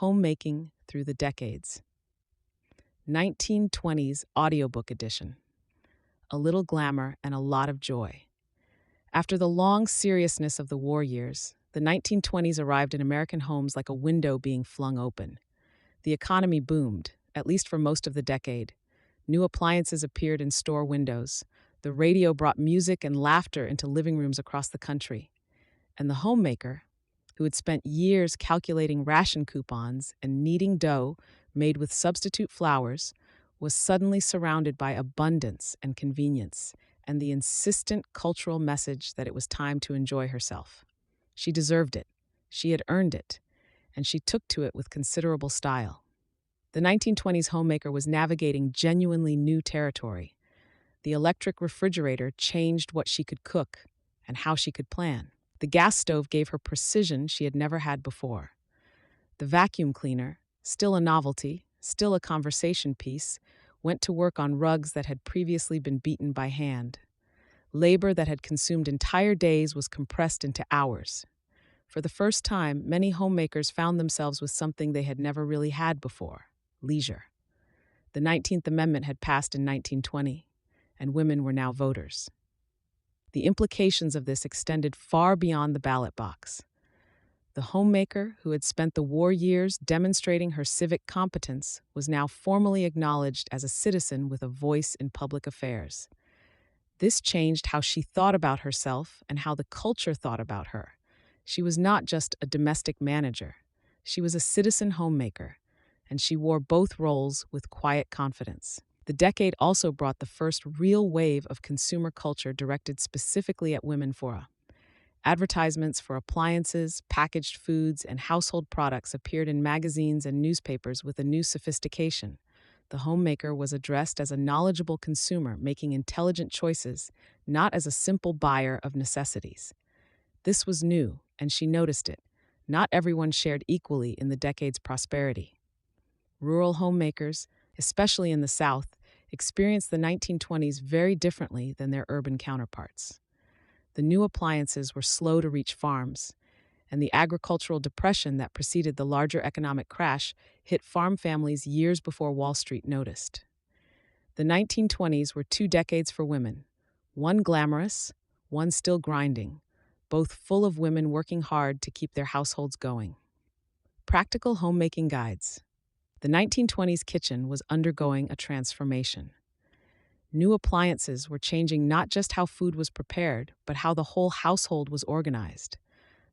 Homemaking Through the Decades. 1920s audiobook edition. A little glamour and a lot of joy. After the long seriousness of the war years, the 1920s arrived in American homes like a window being flung open. The economy boomed, at least for most of the decade. New appliances appeared in store windows. The radio brought music and laughter into living rooms across the country. And the homemaker, who had spent years calculating ration coupons and kneading dough made with substitute flours, was suddenly surrounded by abundance and convenience and the insistent cultural message that it was time to enjoy herself. She deserved it, she had earned it, and she took to it with considerable style. The 1920s homemaker was navigating genuinely new territory. The electric refrigerator changed what she could cook and how she could plan. The gas stove gave her precision she had never had before. The vacuum cleaner, still a novelty, still a conversation piece, went to work on rugs that had previously been beaten by hand. Labor that had consumed entire days was compressed into hours. For the first time, many homemakers found themselves with something they had never really had before: leisure. The 19th Amendment had passed in 1920, and women were now voters. The implications of this extended far beyond the ballot box. The homemaker, who had spent the war years demonstrating her civic competence, was now formally acknowledged as a citizen with a voice in public affairs. This changed how she thought about herself and how the culture thought about her. She was not just a domestic manager. She was a citizen homemaker, and she wore both roles with quiet confidence. The decade also brought the first real wave of consumer culture directed specifically at women. Advertisements for appliances, packaged foods, and household products appeared in magazines and newspapers with a new sophistication. The homemaker was addressed as a knowledgeable consumer making intelligent choices, not as a simple buyer of necessities. This was new, and she noticed it. Not everyone shared equally in the decade's prosperity. Rural homemakers, especially in the South, experienced the 1920s very differently than their urban counterparts. The new appliances were slow to reach farms, and the agricultural depression that preceded the larger economic crash hit farm families years before Wall Street noticed. The 1920s were 2 decades for women, one glamorous, one still grinding, both full of women working hard to keep their households going. Practical homemaking guides. The 1920s kitchen was undergoing a transformation. New appliances were changing not just how food was prepared, but how the whole household was organized.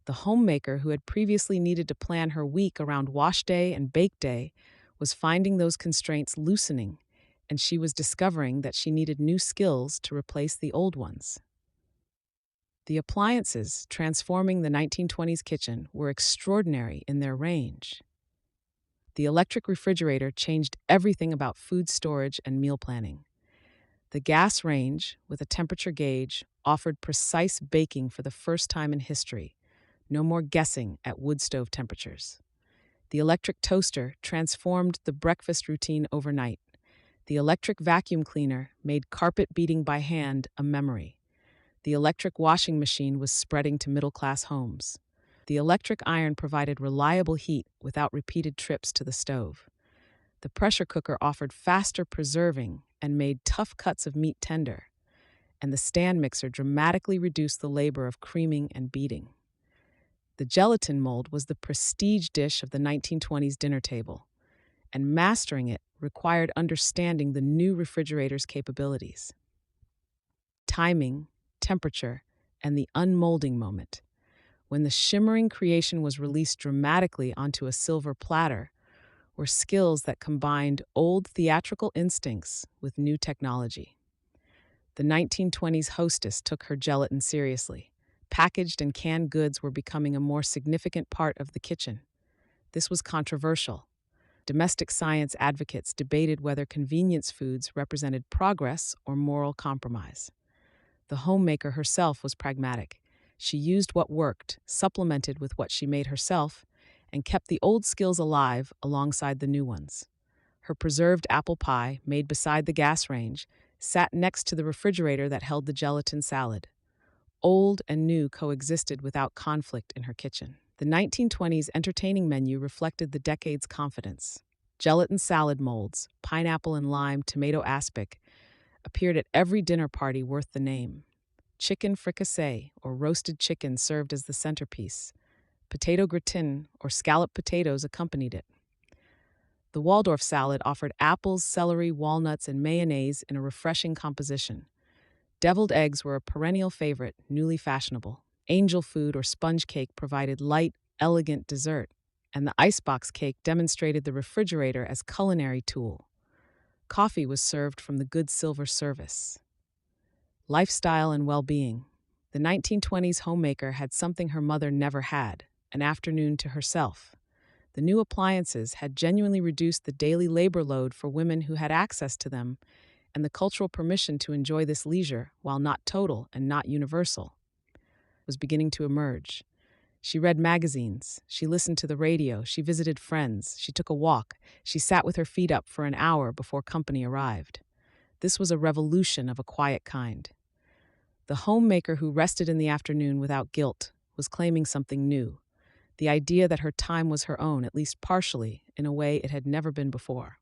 The homemaker, who had previously needed to plan her week around wash day and bake day, was finding those constraints loosening, and she was discovering that she needed new skills to replace the old ones. The appliances transforming the 1920s kitchen were extraordinary in their range. The electric refrigerator changed everything about food storage and meal planning. The gas range, with a temperature gauge, offered precise baking for the first time in history. No more guessing at wood stove temperatures. The electric toaster transformed the breakfast routine overnight. The electric vacuum cleaner made carpet beating by hand a memory. The electric washing machine was spreading to middle-class homes. The electric iron provided reliable heat without repeated trips to the stove. The pressure cooker offered faster preserving and made tough cuts of meat tender. And the stand mixer dramatically reduced the labor of creaming and beating. The gelatin mold was the prestige dish of the 1920s dinner table, and mastering it required understanding the new refrigerator's capabilities. Timing, temperature, and the unmolding moment. When the shimmering creation was released dramatically onto a silver platter, were skills that combined old theatrical instincts with new technology. The 1920s hostess took her gelatin seriously. Packaged and canned goods were becoming a more significant part of the kitchen. This was controversial. Domestic science advocates debated whether convenience foods represented progress or moral compromise. The homemaker herself was pragmatic. She used what worked, supplemented with what she made herself, and kept the old skills alive alongside the new ones. Her preserved apple pie, made beside the gas range, sat next to the refrigerator that held the gelatin salad. Old and new coexisted without conflict in her kitchen. The 1920s entertaining menu reflected the decade's confidence. Gelatin salad molds, pineapple and lime, tomato aspic appeared at every dinner party worth the name. Chicken fricassee, or roasted chicken, served as the centerpiece. Potato gratin, or scalloped potatoes, accompanied it. The Waldorf salad offered apples, celery, walnuts, and mayonnaise in a refreshing composition. Deviled eggs were a perennial favorite, newly fashionable. Angel food or sponge cake provided light, elegant dessert, and the icebox cake demonstrated the refrigerator as culinary tool. Coffee was served from the good silver service. Lifestyle and well-being. The 1920s homemaker had something her mother never had, an afternoon to herself. The new appliances had genuinely reduced the daily labor load for women who had access to them, and the cultural permission to enjoy this leisure, while not total and not universal, was beginning to emerge. She read magazines, she listened to the radio, she visited friends, she took a walk, she sat with her feet up for an hour before company arrived. This was a revolution of a quiet kind. The homemaker who rested in the afternoon without guilt was claiming something new, the idea that her time was her own, at least partially, in a way it had never been before.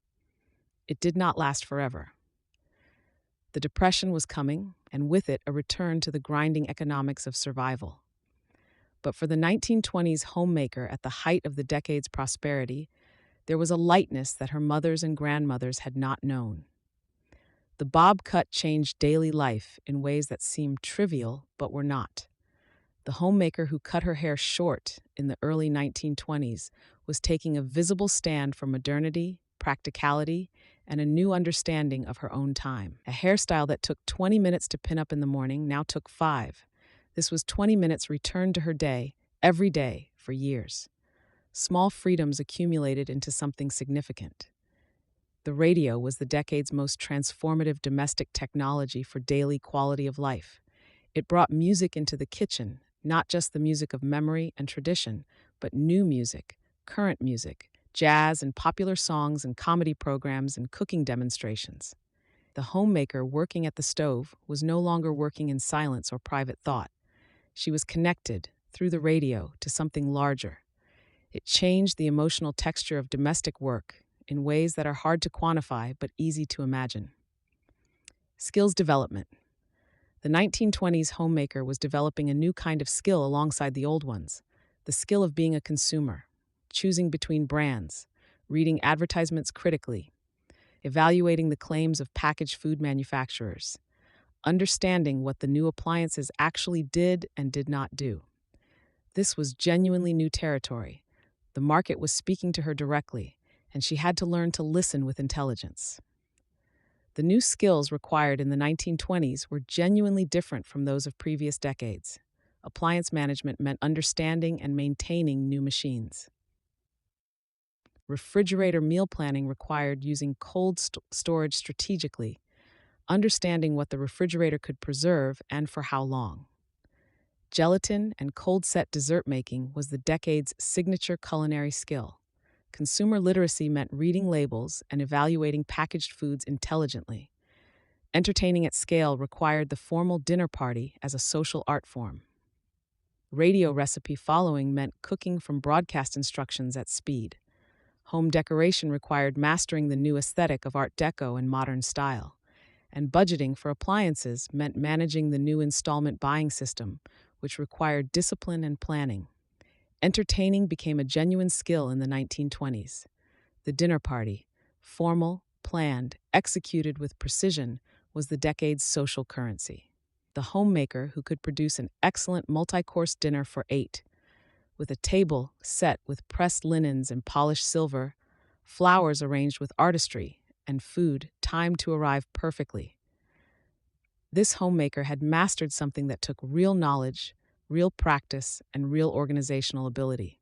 It did not last forever. The Depression was coming, and with it a return to the grinding economics of survival. But for the 1920s homemaker at the height of the decade's prosperity, there was a lightness that her mothers and grandmothers had not known. The bob cut changed daily life in ways that seemed trivial but were not. The homemaker who cut her hair short in the early 1920s was taking a visible stand for modernity, practicality, and a new understanding of her own time. A hairstyle that took 20 minutes to pin up in the morning now took 5. This was 20 minutes returned to her day, every day, for years. Small freedoms accumulated into something significant. The radio was the decade's most transformative domestic technology for daily quality of life. It brought music into the kitchen, not just the music of memory and tradition, but new music, current music, jazz and popular songs and comedy programs and cooking demonstrations. The homemaker working at the stove was no longer working in silence or private thought. She was connected, through the radio, to something larger. It changed the emotional texture of domestic work in ways that are hard to quantify but easy to imagine. Skills development. The 1920s homemaker was developing a new kind of skill alongside the old ones, the skill of being a consumer, choosing between brands, reading advertisements critically, evaluating the claims of packaged food manufacturers, understanding what the new appliances actually did and did not do. This was genuinely new territory. The market was speaking to her directly, and she had to learn to listen with intelligence. The new skills required in the 1920s were genuinely different from those of previous decades. Appliance management meant understanding and maintaining new machines. Refrigerator meal planning required using cold storage strategically, understanding what the refrigerator could preserve and for how long. Gelatin and cold-set dessert making was the decade's signature culinary skill. Consumer literacy meant reading labels and evaluating packaged foods intelligently. Entertaining at scale required the formal dinner party as a social art form. Radio recipe following meant cooking from broadcast instructions at speed. Home decoration required mastering the new aesthetic of Art Deco and modern style. And budgeting for appliances meant managing the new installment buying system, which required discipline and planning. Entertaining became a genuine skill in the 1920s. The dinner party, formal, planned, executed with precision, was the decade's social currency. The homemaker who could produce an excellent multi-course dinner for 8, with a table set with pressed linens and polished silver, flowers arranged with artistry, and food timed to arrive perfectly. This homemaker had mastered something that took real knowledge, real practice, and real organizational ability.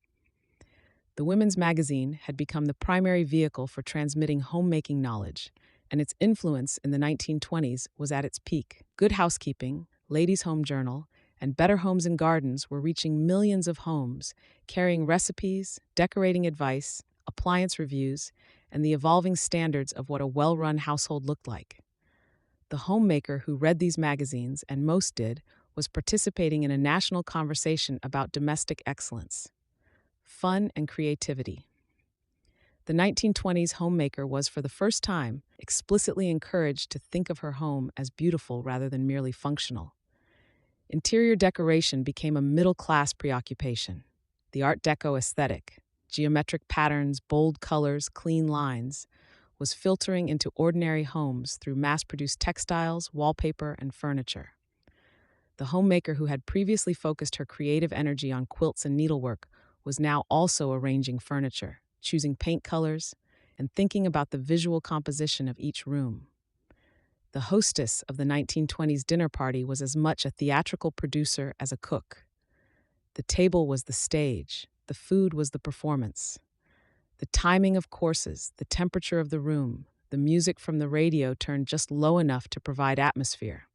The women's magazine had become the primary vehicle for transmitting homemaking knowledge, and its influence in the 1920s was at its peak. Good Housekeeping, Ladies' Home Journal, and Better Homes and Gardens were reaching millions of homes, carrying recipes, decorating advice, appliance reviews, and the evolving standards of what a well-run household looked like. The homemaker who read these magazines, and most did, was participating in a national conversation about domestic excellence. fun and creativity. The 1920s homemaker was, for the first time, explicitly encouraged to think of her home as beautiful rather than merely functional. Interior decoration became a middle-class preoccupation. The Art Deco aesthetic, geometric patterns, bold colors, clean lines, was filtering into ordinary homes through mass-produced textiles, wallpaper, and furniture. The homemaker who had previously focused her creative energy on quilts and needlework was now also arranging furniture, choosing paint colors, and thinking about the visual composition of each room. The hostess of the 1920s dinner party was as much a theatrical producer as a cook. The table was the stage, the food was the performance. The timing of courses, the temperature of the room, the music from the radio turned just low enough to provide atmosphere.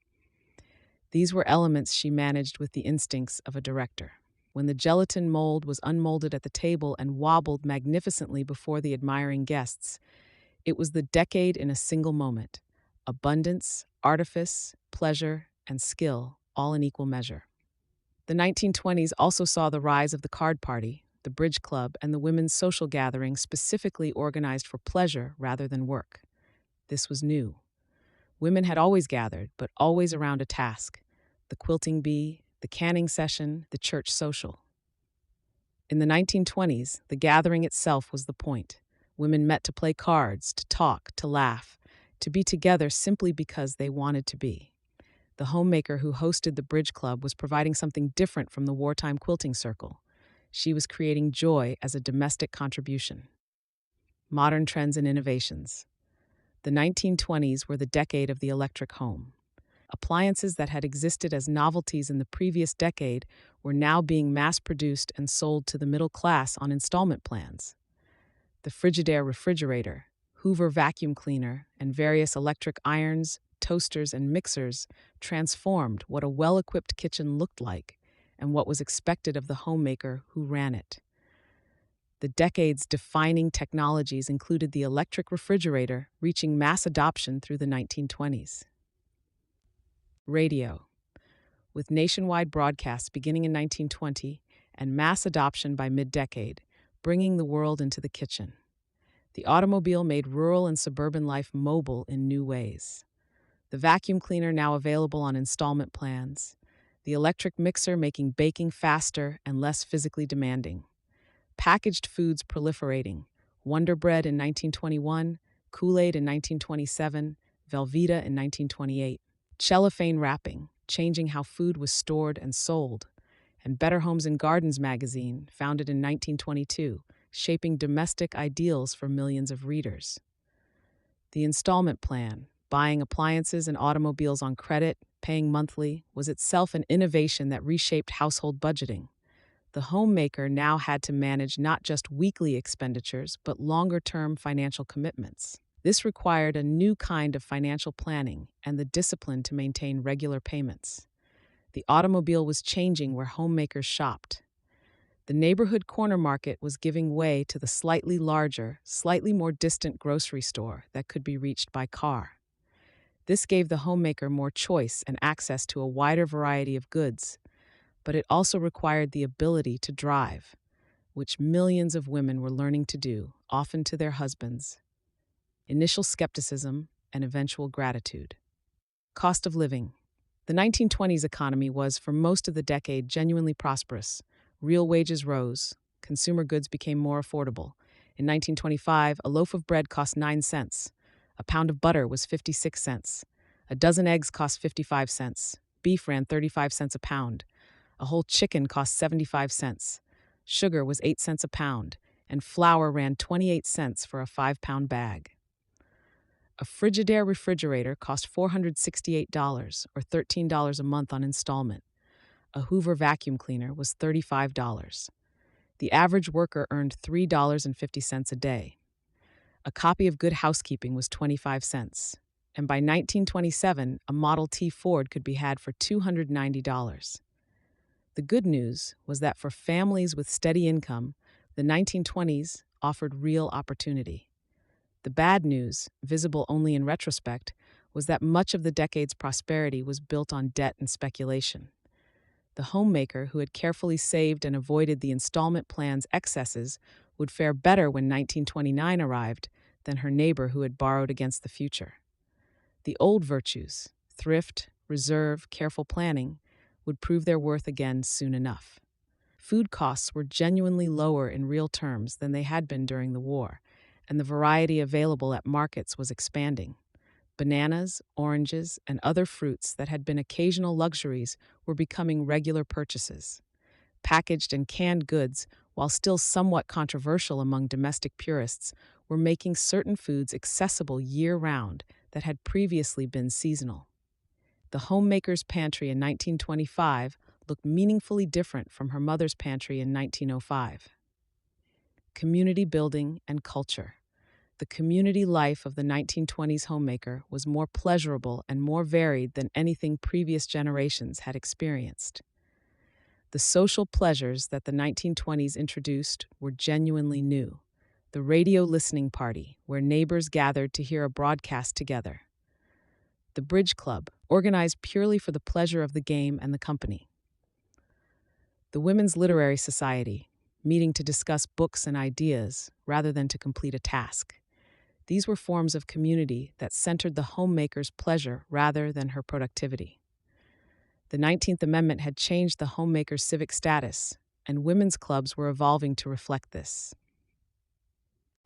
These were elements she managed with the instincts of a director. When the gelatin mold was unmolded at the table and wobbled magnificently before the admiring guests, it was the decade in a single moment. Abundance, artifice, pleasure, and skill, all in equal measure. The 1920s also saw the rise of the card party, the bridge club, and the women's social gathering specifically organized for pleasure rather than work. This was new. Women had always gathered, but always around a task: the quilting bee, the canning session, the church social. In the 1920s, the gathering itself was the point. Women met to play cards, to talk, to laugh, to be together simply because they wanted to be. The homemaker who hosted the bridge club was providing something different from the wartime quilting circle. She was creating joy as a domestic contribution. Modern trends and innovations. The 1920s were the decade of the electric home. Appliances that had existed as novelties in the previous decade were now being mass-produced and sold to the middle class on installment plans. The Frigidaire refrigerator, Hoover vacuum cleaner, and various electric irons, toasters, and mixers transformed what a well-equipped kitchen looked like and what was expected of the homemaker who ran it. The decade's defining technologies included the electric refrigerator, reaching mass adoption through the 1920s. Radio. With nationwide broadcasts beginning in 1920 and mass adoption by mid-decade, bringing the world into the kitchen. The automobile made rural and suburban life mobile in new ways. The vacuum cleaner now available on installment plans. The electric mixer making baking faster and less physically demanding. Packaged foods proliferating. Wonder Bread in 1921, Kool-Aid in 1927, Velveeta in 1928. Cellophane wrapping, changing how food was stored and sold. And Better Homes and Gardens magazine, founded in 1922, shaping domestic ideals for millions of readers. The installment plan, buying appliances and automobiles on credit, paying monthly, was itself an innovation that reshaped household budgeting. The homemaker now had to manage not just weekly expenditures, but longer-term financial commitments. This required a new kind of financial planning and the discipline to maintain regular payments. The automobile was changing where homemakers shopped. The neighborhood corner market was giving way to the slightly larger, slightly more distant grocery store that could be reached by car. This gave the homemaker more choice and access to a wider variety of goods, but it also required the ability to drive, which millions of women were learning to do, often to their husbands. Initial skepticism and eventual gratitude. Cost of living. The 1920s economy was, for most of the decade, genuinely prosperous. Real wages rose. Consumer goods became more affordable. In 1925, a loaf of bread cost 9 cents. A pound of butter was 56 cents. A dozen eggs cost 55 cents. Beef ran 35 cents a pound. A whole chicken cost 75 cents. Sugar was 8 cents a pound, and flour ran 28 cents for a 5-pound bag. A Frigidaire refrigerator cost $468, or $13 a month on installment. A Hoover vacuum cleaner was $35. The average worker earned $3.50 a day. A copy of Good Housekeeping was 25 cents. And by 1927, a Model T Ford could be had for $290. The good news was that for families with steady income, the 1920s offered real opportunity. The bad news, visible only in retrospect, was that much of the decade's prosperity was built on debt and speculation. The homemaker, who had carefully saved and avoided the installment plan's excesses, would fare better when 1929 arrived than her neighbor who had borrowed against the future. The old virtues, thrift, reserve, careful planning, would prove their worth again soon enough. Food costs were genuinely lower in real terms than they had been during the war, and the variety available at markets was expanding. Bananas, oranges, and other fruits that had been occasional luxuries were becoming regular purchases. Packaged and canned goods, while still somewhat controversial among domestic purists, were making certain foods accessible year-round that had previously been seasonal. The homemaker's pantry in 1925 looked meaningfully different from her mother's pantry in 1905. Community building and culture. The community life of the 1920s homemaker was more pleasurable and more varied than anything previous generations had experienced. The social pleasures that the 1920s introduced were genuinely new. The radio listening party, where neighbors gathered to hear a broadcast together. The bridge club, organized purely for the pleasure of the game and the company. The Women's Literary Society, meeting to discuss books and ideas rather than to complete a task. These were forms of community that centered the homemaker's pleasure rather than her productivity. The 19th Amendment had changed the homemaker's civic status, and women's clubs were evolving to reflect this.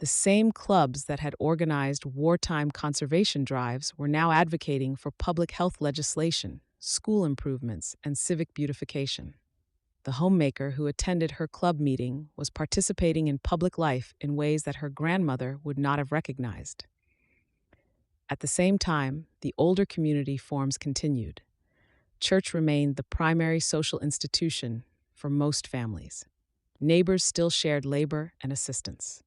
The same clubs that had organized wartime conservation drives were now advocating for public health legislation, school improvements, and civic beautification. The homemaker who attended her club meeting was participating in public life in ways that her grandmother would not have recognized. At the same time, the older community forms continued. Church remained the primary social institution for most families. Neighbors still shared labor and assistance.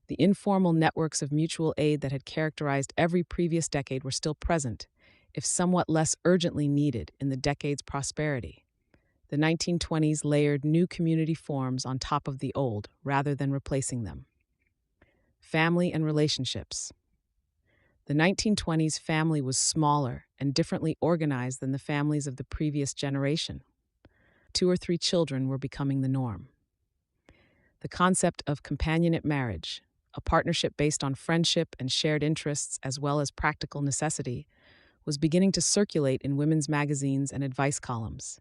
The informal networks of mutual aid that had characterized every previous decade were still present, if somewhat less urgently needed in the decade's prosperity. The 1920s layered new community forms on top of the old, rather than replacing them. Family and relationships. The 1920s family was smaller and differently organized than the families of the previous generation. 2 or 3 children were becoming the norm. The concept of companionate marriage, a partnership based on friendship and shared interests as well as practical necessity, was beginning to circulate in women's magazines and advice columns.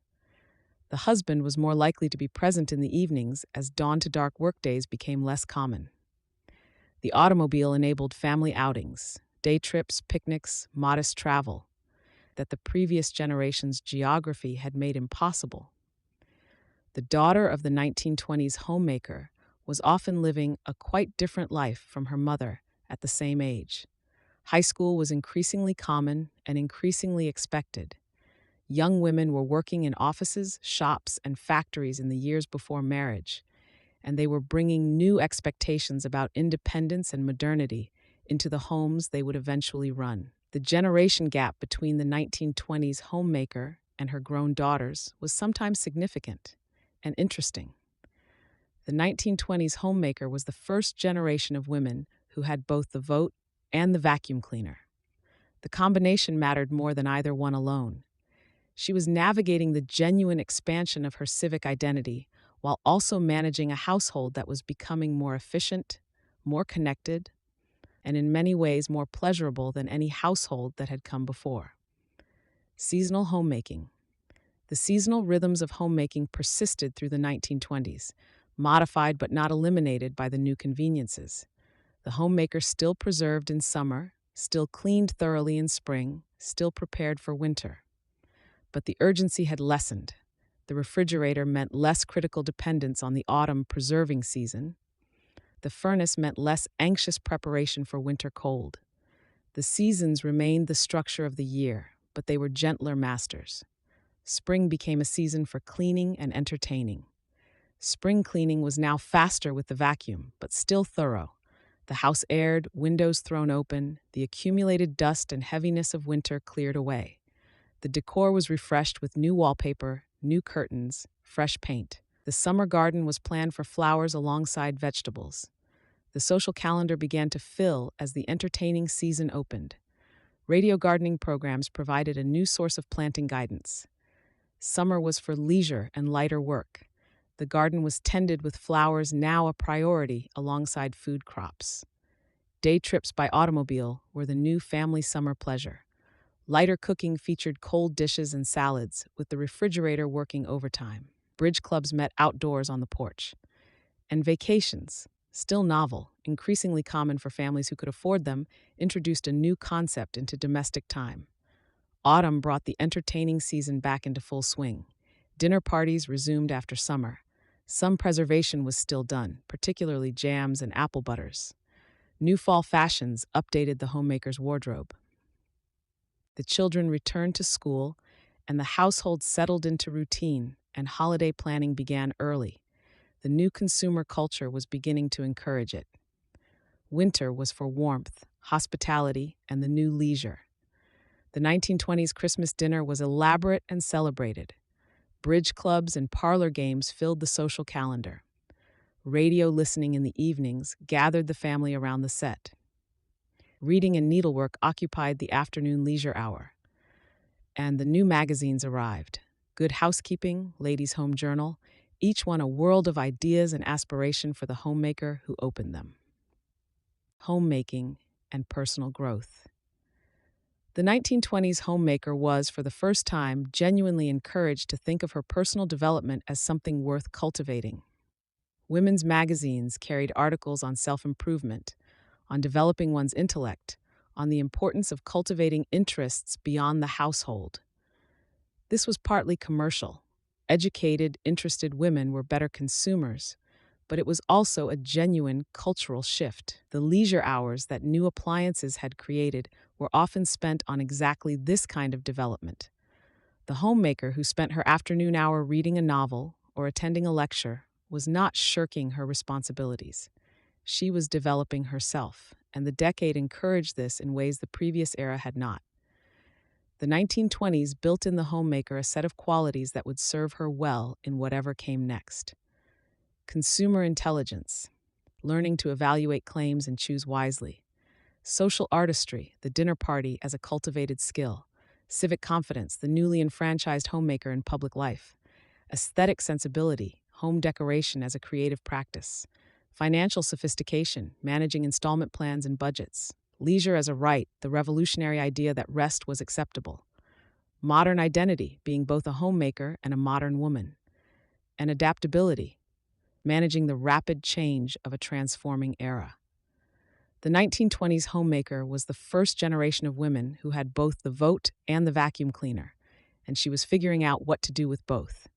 The husband was more likely to be present in the evenings as dawn-to-dark workdays became less common. The automobile enabled family outings, day trips, picnics, modest travel, that the previous generation's geography had made impossible. The daughter of the 1920s homemaker was often living a quite different life from her mother at the same age. High school was increasingly common and increasingly expected. Young women were working in offices, shops, and factories in the years before marriage, and they were bringing new expectations about independence and modernity into the homes they would eventually run. The generation gap between the 1920s homemaker and her grown daughters was sometimes significant and interesting. The 1920s homemaker was the first generation of women who had both the vote and the vacuum cleaner. The combination mattered more than either one alone. She was navigating the genuine expansion of her civic identity while also managing a household that was becoming more efficient, more connected, and in many ways more pleasurable than any household that had come before. Seasonal homemaking. The seasonal rhythms of homemaking persisted through the 1920s, modified but not eliminated by the new conveniences. The homemaker still preserved in summer, still cleaned thoroughly in spring, still prepared for winter. But the urgency had lessened. The refrigerator meant less critical dependence on the autumn preserving season. The furnace meant less anxious preparation for winter cold. The seasons remained the structure of the year, but they were gentler masters. Spring became a season for cleaning and entertaining. Spring cleaning was now faster with the vacuum, but still thorough. The house aired, windows thrown open, the accumulated dust and heaviness of winter cleared away. The decor was refreshed with new wallpaper, new curtains, fresh paint. The summer garden was planned for flowers alongside vegetables. The social calendar began to fill as the entertaining season opened. Radio gardening programs provided a new source of planting guidance. Summer was for leisure and lighter work. The garden was tended with flowers now a priority alongside food crops. Day trips by automobile were the new family summer pleasure. Lighter cooking featured cold dishes and salads, with the refrigerator working overtime. Bridge clubs met outdoors on the porch. And vacations, still novel, increasingly common for families who could afford them, introduced a new concept into domestic time. Autumn brought the entertaining season back into full swing. Dinner parties resumed after summer. Some preservation was still done, particularly jams and apple butters. New fall fashions updated the homemaker's wardrobe. The children returned to school, and the household settled into routine, and holiday planning began early. The new consumer culture was beginning to encourage it. Winter was for warmth, hospitality, and the new leisure. The 1920s Christmas dinner was elaborate and celebrated. Bridge clubs and parlor games filled the social calendar. Radio listening in the evenings gathered the family around the set. Reading and needlework occupied the afternoon leisure hour. And the new magazines arrived. Good Housekeeping, Ladies' Home Journal, each one a world of ideas and aspiration for the homemaker who opened them. Homemaking and personal growth. The 1920s homemaker was, for the first time, genuinely encouraged to think of her personal development as something worth cultivating. Women's magazines carried articles on self-improvement, on developing one's intellect, on the importance of cultivating interests beyond the household. This was partly commercial. Educated, interested women were better consumers, but it was also a genuine cultural shift. The leisure hours that new appliances had created were often spent on exactly this kind of development. The homemaker who spent her afternoon hour reading a novel or attending a lecture was not shirking her responsibilities. She was developing herself, and the decade encouraged this in ways the previous era had not. The 1920s built in the homemaker a set of qualities that would serve her well in whatever came next. Consumer intelligence, learning to evaluate claims and choose wisely. Social artistry, the dinner party as a cultivated skill. Civic confidence, the newly enfranchised homemaker in public life. Aesthetic sensibility, home decoration as a creative practice. Financial sophistication, managing installment plans and budgets. Leisure as a right, the revolutionary idea that rest was acceptable. Modern identity, being both a homemaker and a modern woman. And adaptability, managing the rapid change of a transforming era. The 1920s homemaker was the first generation of women who had both the vote and the vacuum cleaner, and she was figuring out what to do with both.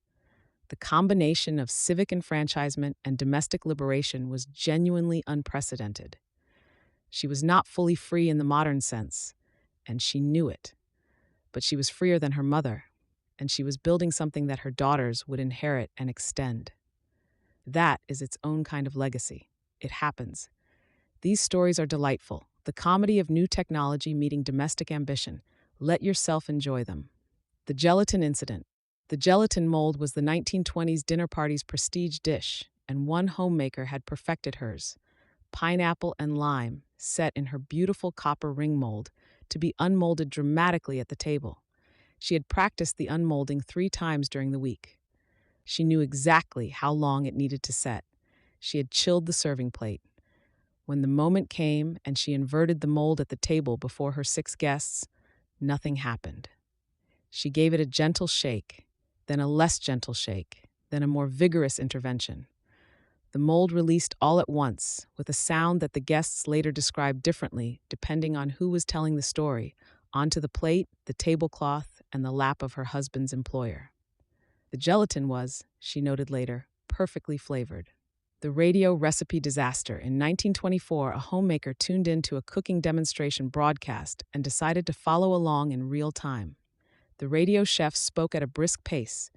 The combination of civic enfranchisement and domestic liberation was genuinely unprecedented. She was not fully free in the modern sense, and she knew it. But she was freer than her mother, and she was building something that her daughters would inherit and extend. That is its own kind of legacy. It happens. These stories are delightful, the comedy of new technology meeting domestic ambition. Let yourself enjoy them. The gelatin incident. The gelatin mold was the 1920s dinner party's prestige dish, and one homemaker had perfected hers. Pineapple and lime, set in her beautiful copper ring mold, to be unmolded dramatically at the table. She had practiced the unmolding 3 times during the week. She knew exactly how long it needed to set. She had chilled the serving plate. When the moment came and she inverted the mold at the table before her 6 guests, nothing happened. She gave it a gentle shake, then a less gentle shake, then a more vigorous intervention. The mold released all at once, with a sound that the guests later described differently depending on who was telling the story, onto the plate, the tablecloth, and the lap of her husband's employer. The gelatin was, she noted later, perfectly flavored. The radio recipe disaster. In 1924, a homemaker tuned into a cooking demonstration broadcast and decided to follow along in real time. The radio chef spoke at a brisk pace,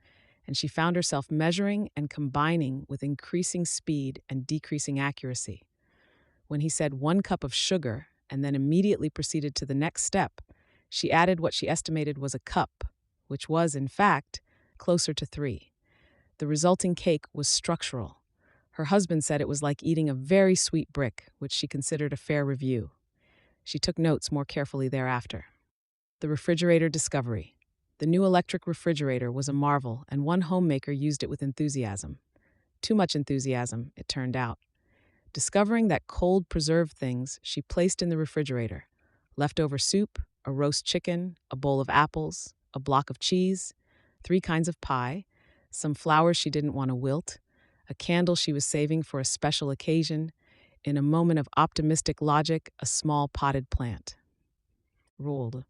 and she found herself measuring and combining with increasing speed and decreasing accuracy. When he said 1 cup of sugar and then immediately proceeded to the next step, she added what she estimated was a cup, which was, in fact, closer to 3. The resulting cake was structural. Her husband said it was like eating a very sweet brick, which she considered a fair review. She took notes more carefully thereafter. The refrigerator discovery. The new electric refrigerator was a marvel, and one homemaker used it with enthusiasm. Too much enthusiasm, it turned out. Discovering that cold preserved things she placed in the refrigerator: leftover soup, a roast chicken, a bowl of apples, a block of cheese, 3 kinds of pie, some flowers she didn't want to wilt, a candle she was saving for a special occasion, in a moment of optimistic logic, a small potted plant. Rolled.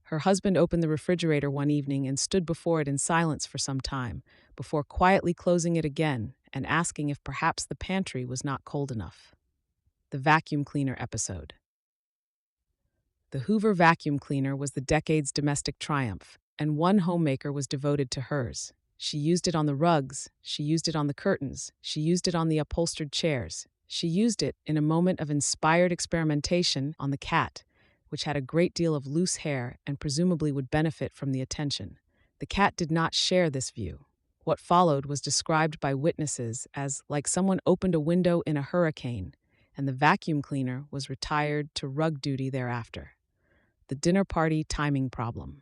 Her husband opened the refrigerator one evening and stood before it in silence for some time, before quietly closing it again and asking if perhaps the pantry was not cold enough. The vacuum cleaner episode. The Hoover vacuum cleaner was the decade's domestic triumph, and one homemaker was devoted to hers. She used it on the rugs, she used it on the curtains, she used it on the upholstered chairs. She used it, in a moment of inspired experimentation, on the cat, which had a great deal of loose hair and presumably would benefit from the attention. The cat did not share this view. What followed was described by witnesses as like someone opened a window in a hurricane, and the vacuum cleaner was retired to rug duty thereafter. The dinner party timing problem.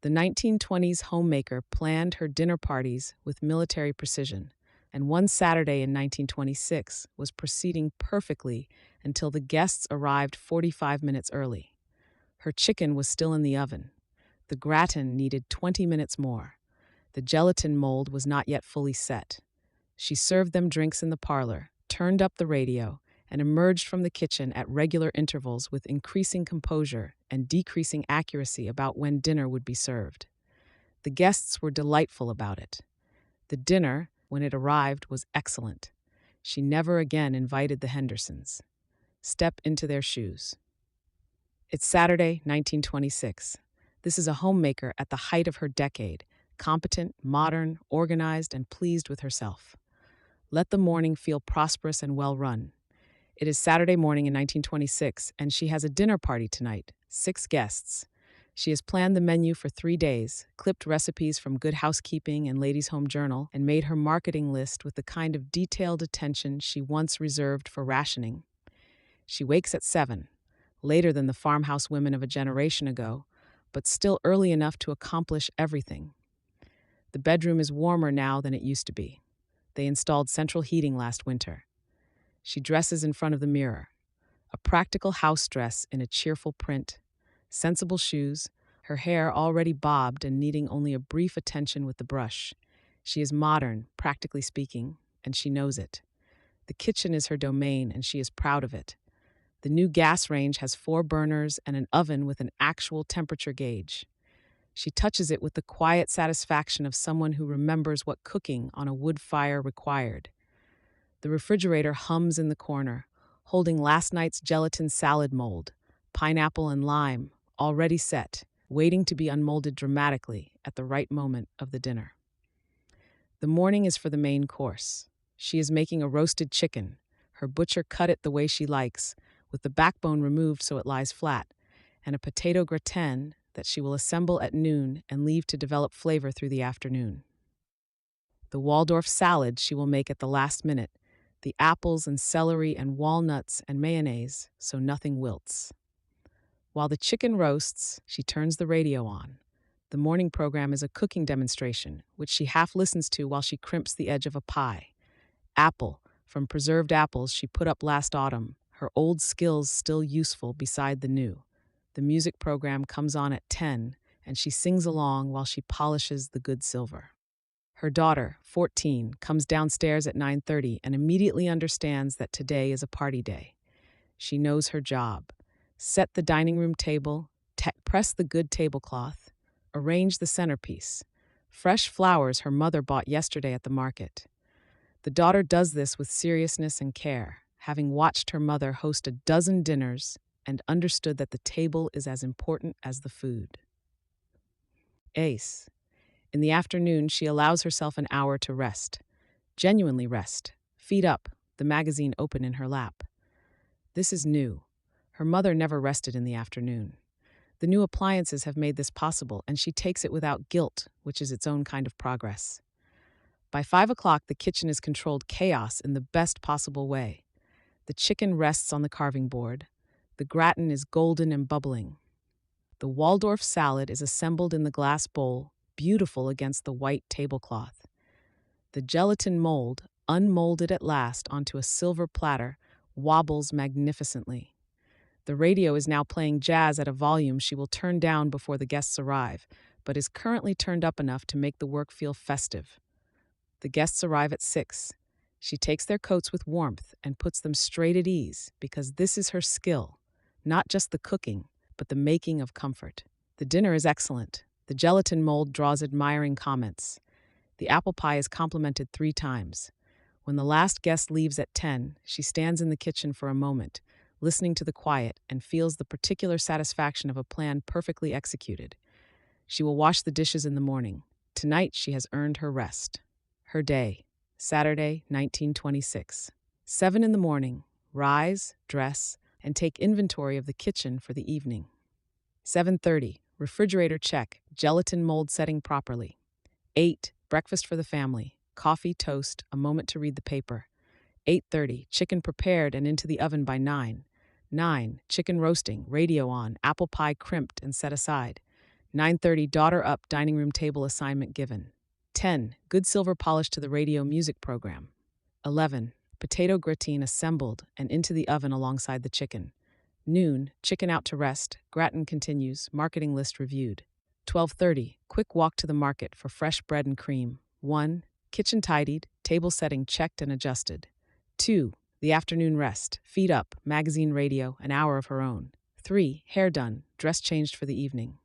The 1920s homemaker planned her dinner parties with military precision, and one Saturday in 1926 was proceeding perfectly until the guests arrived 45 minutes early. Her chicken was still in the oven. The gratin needed 20 minutes more. The gelatin mold was not yet fully set. She served them drinks in the parlor, turned up the radio, and emerged from the kitchen at regular intervals with increasing composure and decreasing accuracy about when dinner would be served. The guests were delightful about it. The dinner, when it arrived, was excellent. She never again invited the Hendersons. Step into their shoes. It's Saturday, 1926. This is a homemaker at the height of her decade, competent, modern, organized, and pleased with herself. Let the morning feel prosperous and well run. It is Saturday morning in 1926, and she has a dinner party tonight, 6 guests. She has planned the menu for 3 days, clipped recipes from Good Housekeeping and Ladies' Home Journal, and made her marketing list with the kind of detailed attention she once reserved for rationing. She wakes at 7, later than the farmhouse women of a generation ago, but still early enough to accomplish everything. The bedroom is warmer now than it used to be. They installed central heating last winter. She dresses in front of the mirror. A practical house dress in a cheerful print, sensible shoes, her hair already bobbed and needing only a brief attention with the brush. She is modern, practically speaking, and she knows it. The kitchen is her domain, and she is proud of it. The new gas range has 4 burners and an oven with an actual temperature gauge. She touches it with the quiet satisfaction of someone who remembers what cooking on a wood fire required. The refrigerator hums in the corner, holding last night's gelatin salad mold, pineapple and lime, already set, waiting to be unmolded dramatically at the right moment of the dinner. The morning is for the main course. She is making a roasted chicken. Her butcher cut it the way she likes, with the backbone removed so it lies flat, and a potato gratin that she will assemble at noon and leave to develop flavor through the afternoon. The Waldorf salad she will make at the last minute, the apples and celery and walnuts and mayonnaise so nothing wilts. While the chicken roasts, she turns the radio on. The morning program is a cooking demonstration, which she half listens to while she crimps the edge of a pie. Apple, from preserved apples she put up last autumn, her old skills still useful beside the new. The music program comes on at 10, and she sings along while she polishes the good silver. Her daughter, 14, comes downstairs at 9:30 and immediately understands that today is a party day. She knows her job. Set the dining room table, press the good tablecloth, arrange the centerpiece. Fresh flowers her mother bought yesterday at the market. The daughter does this with seriousness and care, having watched her mother host a dozen dinners and understood that the table is as important as the food. Ace. In the afternoon, she allows herself an hour to rest. Genuinely rest. Feet up, the magazine open in her lap. This is new. Her mother never rested in the afternoon. The new appliances have made this possible, and she takes it without guilt, which is its own kind of progress. By 5 o'clock, the kitchen is controlled chaos in the best possible way. The chicken rests on the carving board. The gratin is golden and bubbling. The Waldorf salad is assembled in the glass bowl, beautiful against the white tablecloth. The gelatin mold, unmolded at last onto a silver platter, wobbles magnificently. The radio is now playing jazz at a volume she will turn down before the guests arrive, but is currently turned up enough to make the work feel festive. The guests arrive at 6. She takes their coats with warmth and puts them straight at ease because this is her skill, not just the cooking, but the making of comfort. The dinner is excellent. The gelatin mold draws admiring comments. The apple pie is complimented 3 times. When the last guest leaves at 10, she stands in the kitchen for a moment, listening to the quiet, and feels the particular satisfaction of a plan perfectly executed. She will wash the dishes in the morning. Tonight she has earned her rest. Her day, Saturday, 1926. 7 in the morning, rise, dress, and take inventory of the kitchen for the evening. 7:30, refrigerator check, gelatin mold setting properly. 8, breakfast for the family, coffee, toast, a moment to read the paper. 8:30, chicken prepared and into the oven by 9. 9, chicken roasting, radio on, apple pie crimped and set aside. 9:30, daughter up, dining room table assignment given. 10, good silver polish to the radio music program. 11, potato gratin assembled and into the oven alongside the chicken. Noon, chicken out to rest, gratin continues, marketing list reviewed. 12:30, quick walk to the market for fresh bread and cream. 1, kitchen tidied, table setting checked and adjusted. 2, the afternoon rest, feet up, magazine radio, an hour of her own. 3, hair done, dress changed for the evening.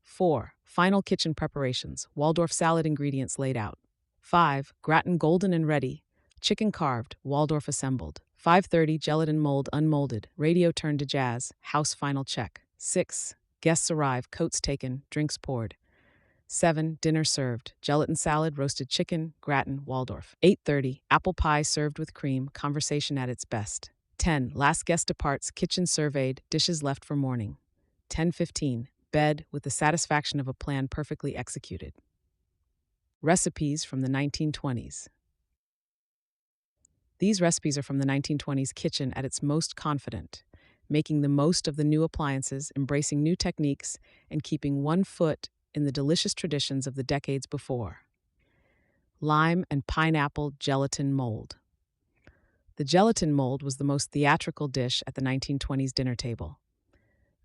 4, final kitchen preparations, Waldorf salad ingredients laid out. 5, gratin golden and ready, chicken carved, Waldorf assembled. 5:30, gelatin mold unmolded, radio turned to jazz, house final check. 6, guests arrive, coats taken, drinks poured. 7, dinner served, gelatin salad, roasted chicken, gratin, Waldorf. 8:30, apple pie served with cream, conversation at its best. 10, last guest departs, kitchen surveyed, dishes left for morning. 10:15, bed with the satisfaction of a plan perfectly executed. Recipes from the 1920s. These recipes are from the 1920s kitchen at its most confident, making the most of the new appliances, embracing new techniques, and keeping one foot in the delicious traditions of the decades before. Lime and pineapple gelatin mold. The gelatin mold was the most theatrical dish at the 1920s dinner table.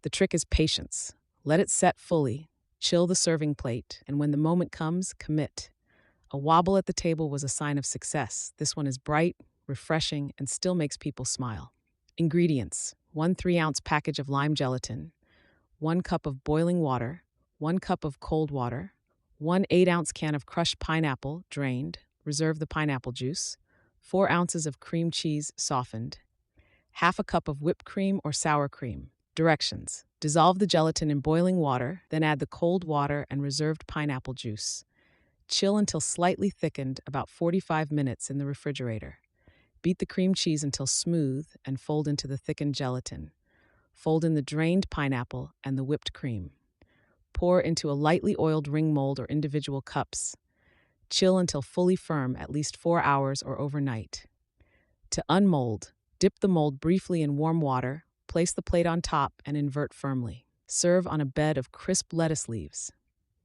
The trick is patience. Let it set fully, chill the serving plate, and when the moment comes, commit. A wobble at the table was a sign of success. This one is bright, refreshing, and still makes people smile. Ingredients: 1 3-ounce package of lime gelatin, 1 cup of boiling water, 1 cup of cold water, 1 8-ounce can of crushed pineapple, drained, reserve the pineapple juice, 4 ounces of cream cheese softened, half a cup of whipped cream or sour cream. Directions: dissolve the gelatin in boiling water, then add the cold water and reserved pineapple juice. Chill until slightly thickened, about 45 minutes in the refrigerator. Beat the cream cheese until smooth and fold into the thickened gelatin. Fold in the drained pineapple and the whipped cream. Pour into a lightly oiled ring mold or individual cups. Chill until fully firm, at least 4 hours or overnight. To unmold, dip the mold briefly in warm water, place the plate on top, and invert firmly. Serve on a bed of crisp lettuce leaves.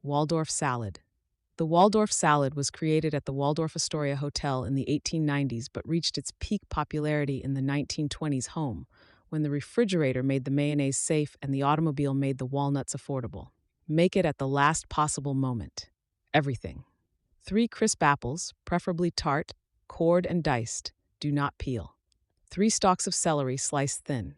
Waldorf salad. The Waldorf salad was created at the Waldorf Astoria Hotel in the 1890s but reached its peak popularity in the 1920s home, when the refrigerator made the mayonnaise safe and the automobile made the walnuts affordable. Make it at the last possible moment. Everything. 3 crisp apples, preferably tart, cored and diced, do not peel. 3 stalks of celery sliced thin.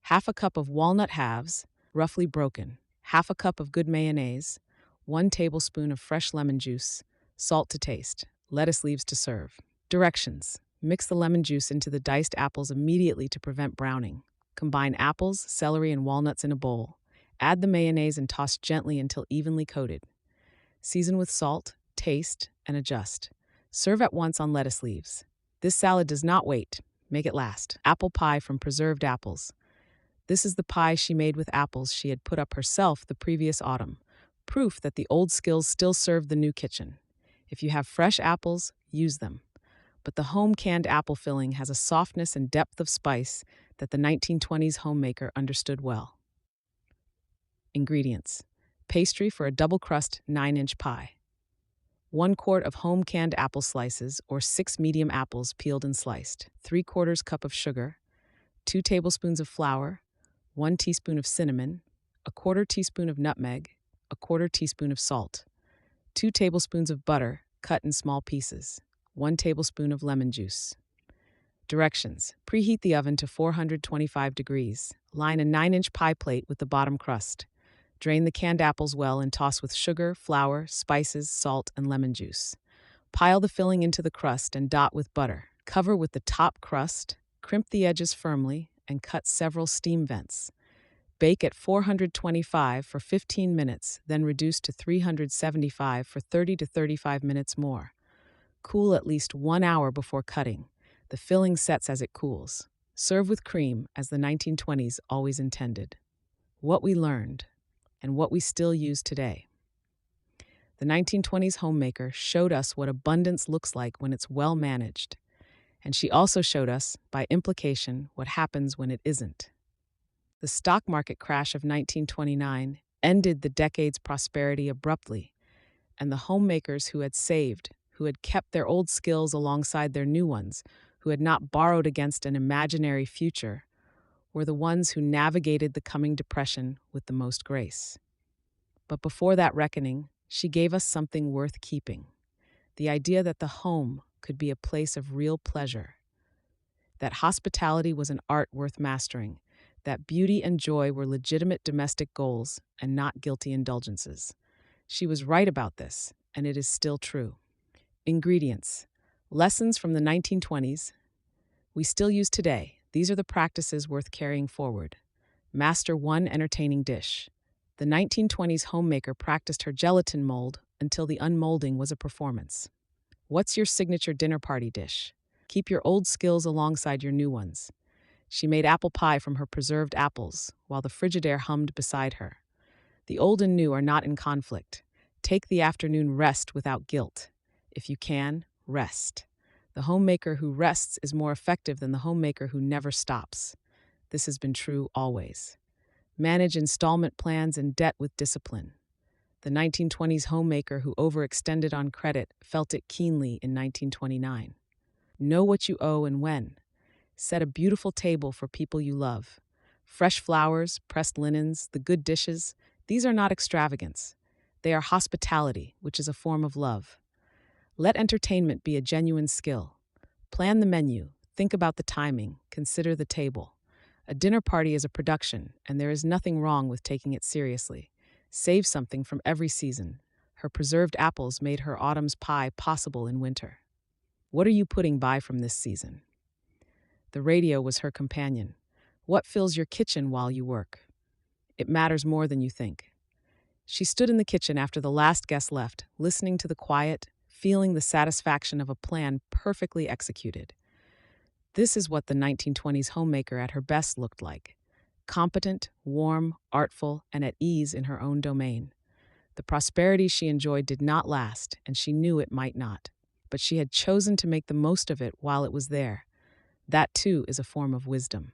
Half a cup of walnut halves, roughly broken. Half a cup of good mayonnaise. 1 tablespoon of fresh lemon juice. Salt to taste. Lettuce leaves to serve. Directions: mix the lemon juice into the diced apples immediately to prevent browning. Combine apples, celery, and walnuts in a bowl. Add the mayonnaise and toss gently until evenly coated. Season with salt, taste, and adjust. Serve at once on lettuce leaves. This salad does not wait. Make it last. Apple pie from preserved apples. This is the pie she made with apples she had put up herself the previous autumn. Proof that the old skills still serve the new kitchen. If you have fresh apples, use them. But the home canned apple filling has a softness and depth of spice that the 1920s homemaker understood well. Ingredients: pastry for a double crust 9-inch pie, 1 quart of home canned apple slices or 6 medium apples peeled and sliced, 3/4 cup of sugar, 2 tablespoons of flour, 1 teaspoon of cinnamon, a 1/4 teaspoon of nutmeg, a 1/4 teaspoon of salt, 2 tablespoons of butter cut in small pieces, 1 tablespoon of lemon juice. Directions: preheat the oven to 425 degrees. Line a 9-inch pie plate with the bottom crust. Drain the canned apples well and toss with sugar, flour, spices, salt, and lemon juice. Pile the filling into the crust and dot with butter. Cover with the top crust, crimp the edges firmly, and cut several steam vents. Bake at 425 for 15 minutes, then reduce to 375 for 30 to 35 minutes more. Cool at least 1 hour before cutting. The filling sets as it cools. Serve with cream, as the 1920s always intended. What we learned, and what we still use today. The 1920s homemaker showed us what abundance looks like when it's well managed. And she also showed us, by implication, what happens when it isn't. The stock market crash of 1929 ended the decade's prosperity abruptly, and the homemakers who had saved, who had kept their old skills alongside their new ones, who had not borrowed against an imaginary future, were the ones who navigated the coming depression with the most grace. But before that reckoning, she gave us something worth keeping: the idea that the home could be a place of real pleasure, that hospitality was an art worth mastering, that beauty and joy were legitimate domestic goals and not guilty indulgences. She was right about this, and it is still true. Ingredients: lessons from the 1920s we still use today. These are the practices worth carrying forward. Master one entertaining dish. The 1920s homemaker practiced her gelatin mold until the unmolding was a performance. What's your signature dinner party dish? Keep your old skills alongside your new ones. She made apple pie from her preserved apples, while the Frigidaire hummed beside her. The old and new are not in conflict. Take the afternoon rest without guilt. If you can, rest. The homemaker who rests is more effective than the homemaker who never stops. This has been true always. Manage installment plans and debt with discipline. The 1920s homemaker who overextended on credit felt it keenly in 1929. Know what you owe and when. Set a beautiful table for people you love. Fresh flowers, pressed linens, the good dishes, these are not extravagance. They are hospitality, which is a form of love. Let entertainment be a genuine skill. Plan the menu, think about the timing, consider the table. A dinner party is a production, and there is nothing wrong with taking it seriously. Save something from every season. Her preserved apples made her autumn's pie possible in winter. What are you putting by from this season? The radio was her companion. What fills your kitchen while you work? It matters more than you think. She stood in the kitchen after the last guest left, listening to the quiet, feeling the satisfaction of a plan perfectly executed. This is what the 1920s homemaker at her best looked like: competent, warm, artful, and at ease in her own domain. The prosperity she enjoyed did not last, and she knew it might not. But she had chosen to make the most of it while it was there. That, too, is a form of wisdom.